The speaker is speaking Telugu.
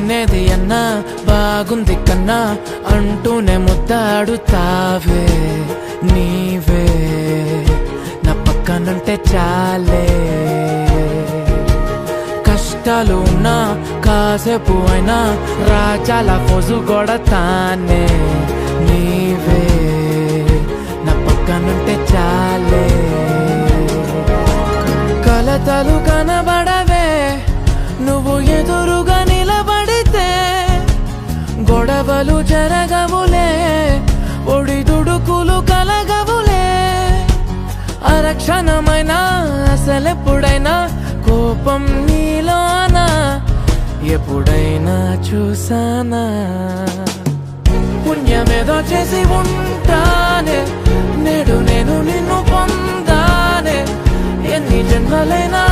లేనేది అన్నా బాగుంది కన్నా అంటూనే ముద్దాడుతావే నీవే నా పక్కనుంటే చాలే కష్టాలు ఉన్నా కాసేపు అయినా రాజాల ఫోజు కొడతానే నీవే నా పక్కనుంటే చాలే కలతలు కనబడవే నువ్వు ఎదురుగా నిలబడితే గొడవలు జరగవులే ఒడిదుడుకులు కలగవులే అరక్షణమైనా అసలెప్పుడైనా కోపం నీలోనా ఎప్పుడైనా చూసానా పుణ్యమేదో చేసి ఉంటానే నేడు నేను నిన్ను పొందానే ఎన్ని జన్మలైనా